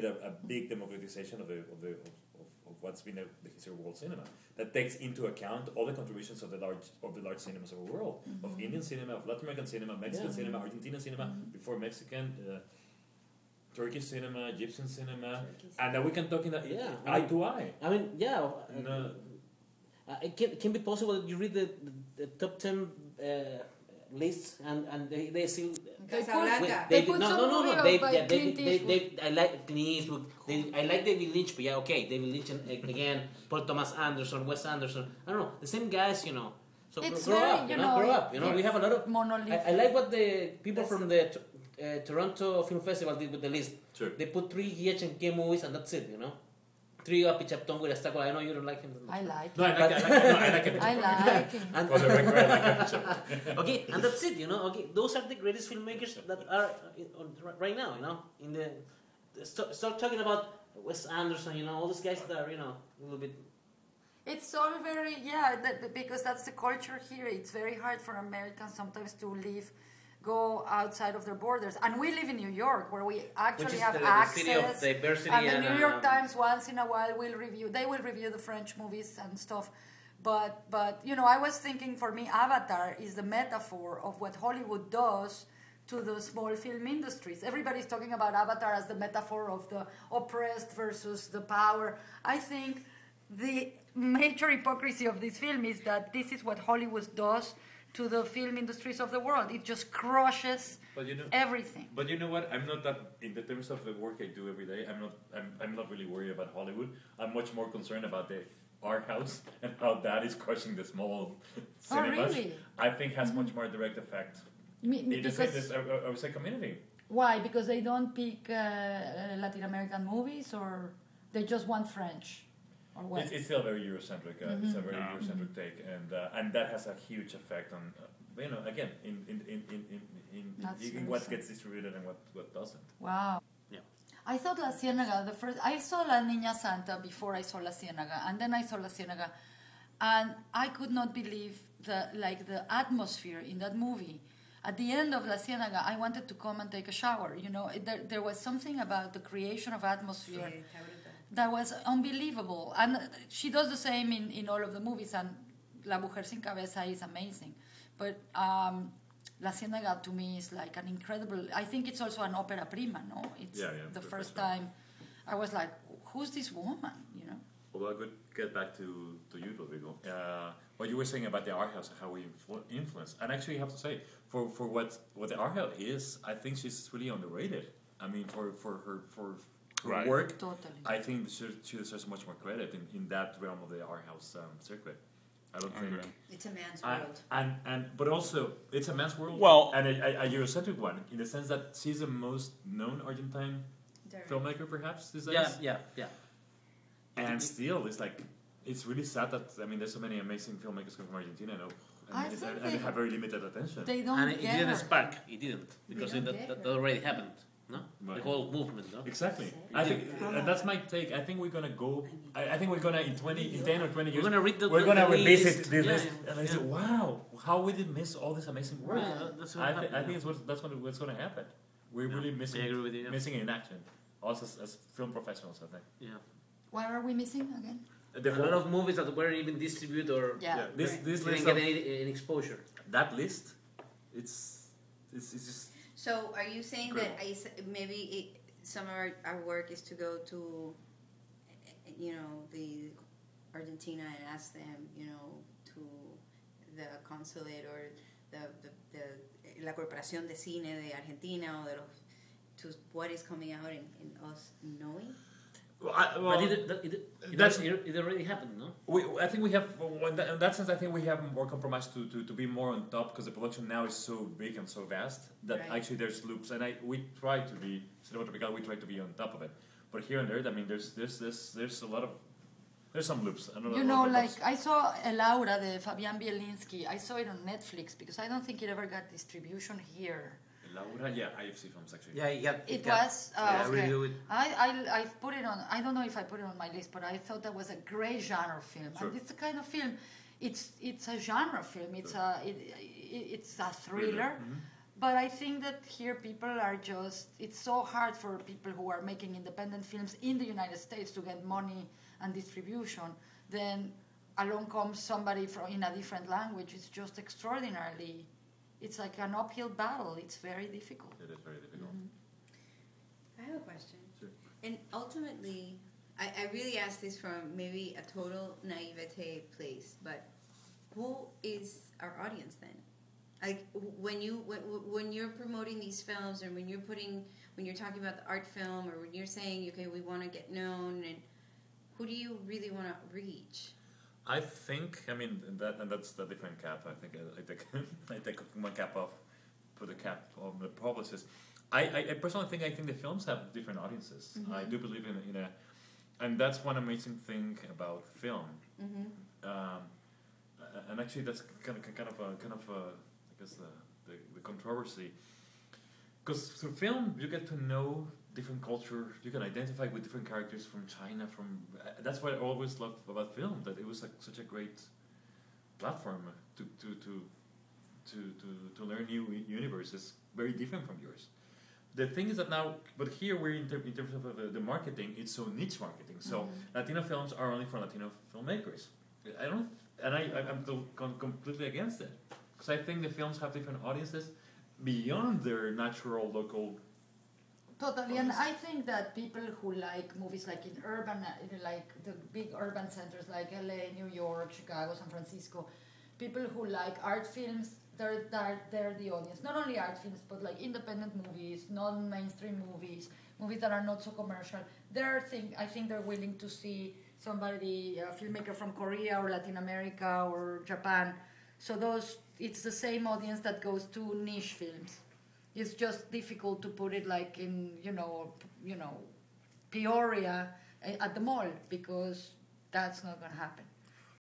need a big democratization of what's been the history of world cinema that takes into account all the contributions of the large cinemas of the world, of Indian cinema, of Latin American cinema, Mexican cinema, Argentinian cinema, before Mexican, Turkish cinema, Egyptian cinema, and that we can talk in that eye to eye. I mean, it can be possible that you read the top 10 lists and they still. I like Clint Eastwood. I like David Lynch, but David Lynch and again Paul Thomas Anderson, Wes Anderson. I don't know, the same guys, So it's grow up. We have a lot of monolith. I like what the people from the Toronto Film Festival did with the list. Sure. They put 3 G.H. movies and that's it. 3 Api Chapton with Estaco. I know you don't like him. I like him. No, I like him. I like him. And for the record, I like Api Chapton. Okay, and that's it. Okay, those are the greatest filmmakers that are right now. In the start talking about Wes Anderson. All these guys that are a little bit. It's all very because that's the culture here. It's very hard for Americans sometimes to go outside of their borders, and we live in New York, where we actually have access. City of diversity, and the New York Times once in a while will review. They will review the French movies and stuff. But I was thinking, for me, Avatar is the metaphor of what Hollywood does to the small film industries. Everybody's talking about Avatar as the metaphor of the oppressed versus the power. I think the major hypocrisy of this film is that this is what Hollywood does to the film industries of the world. It just crushes everything. But you know what? I'm not that, in the terms of the work I do every day, I'm not really worried about Hollywood. I'm much more concerned about the art house and how that is crushing the small cinemas. Oh, really? I think has much more direct effect. I would say community. Why? Because they don't pick Latin American movies, or they just want French? Or what? It's still very Eurocentric. It's a very Eurocentric take, and that has a huge effect on again in what gets distributed and what doesn't. Wow. Yeah. I thought La Ciénaga, I saw La Niña Santa before I saw La Ciénaga, and then I saw La Ciénaga, and I could not believe the atmosphere in that movie. At the end of La Ciénaga, I wanted to come and take a shower. There was something about the creation of atmosphere that was unbelievable. And she does the same in all of the movies, and La Mujer Sin Cabeza is amazing. But La Ciénaga to me is like an incredible, I think it's also an opera prima, no? It's the first time I was like, who's this woman, Well, I could get back to you, Rodrigo. What you were saying about the art house and how we influence. And actually, you have to say, for what the art house is, I think she's really underrated. I mean, for her work, totally. I think she deserves much more credit in that realm of the art house circuit. I don't think it's a man's world, but also it's a man's world. Well, and a Eurocentric one in the sense that she's the most known Argentine filmmaker, perhaps these days. Yeah. And still, it's really sad that there's so many amazing filmmakers come from Argentina, and they have very limited attention. They don't. And it didn't spark. It didn't, because that already happened. No, right. The whole movement. No? Exactly. I think that's my take. I think we're gonna go. I think we're gonna in 10 or 20 years. We're gonna revisit this list, and I say, wow, how we did miss all this amazing work. Right. I think that's what's gonna happen. We're really missing in action. Also as film professionals, I think. Yeah. What are we missing again? A lot of movies that weren't even distributed or this didn't list get any exposure. That list, it's just. So, are you saying that maybe some of our work is to go to, the Argentina and ask them, to the consulate or la Corporación de Cine de Argentina to what is coming out in us knowing? But it already happened, no? I think we have, in that sense, I think we have more compromise to be more on top, because the production now is so big and so vast that actually there's loops, and we try to be, Tropical, we try to be on top of it. But here and there, there's a lot of, there's some loops. I saw El Aura de Fabian Bielinski. I saw it on Netflix because I don't think it ever got distribution here. Laura, IFC films actually. It was. Okay. I put it on. I don't know if I put it on my list, but I thought that was a great genre film. Sure. And it's the kind of film. It's a genre film. It's a thriller, But I think that here people are just, it's so hard for people who are making independent films in the United States to get money and distribution. Then along comes somebody from in a different language. It's just extraordinarily, it's like an uphill battle. It's very difficult. It is very difficult. I have a question. Sure. And ultimately, I really ask this from maybe a total naivete place, but who is our audience then? Like when you're promoting these films, and when you're talking about the art film, or when you're saying, okay, we want to get known, and who do you really want to reach? I think, I mean, that's the different cap. I think I take one cap off, put a cap on the publicist. I personally think the films have different audiences. Mm-hmm. I do believe in a, and that's one amazing thing about film. Mm-hmm. And actually, that's kind of I guess the controversy. Because through film, you get to know different culture. You can identify with different characters from China. That's what I always loved about film. That it was like such a great platform to learn new universes, very different from yours. The thing is that now, but here we're in terms of the marketing, it's so niche marketing. So Latino films are only for Latino filmmakers. I'm completely against it, because I think the films have different audiences beyond their natural local. Totally, and I think that people who like movies like in urban, like the big urban centers like LA, New York, Chicago, San Francisco, people who like art films, they're the audience. Not only art films, but like independent movies, non-mainstream movies, movies that are not so commercial. I think they're willing to see somebody, a filmmaker from Korea or Latin America or Japan. So it's the same audience that goes to niche films. It's just difficult to put it like in, Peoria at the mall, because that's not going to happen.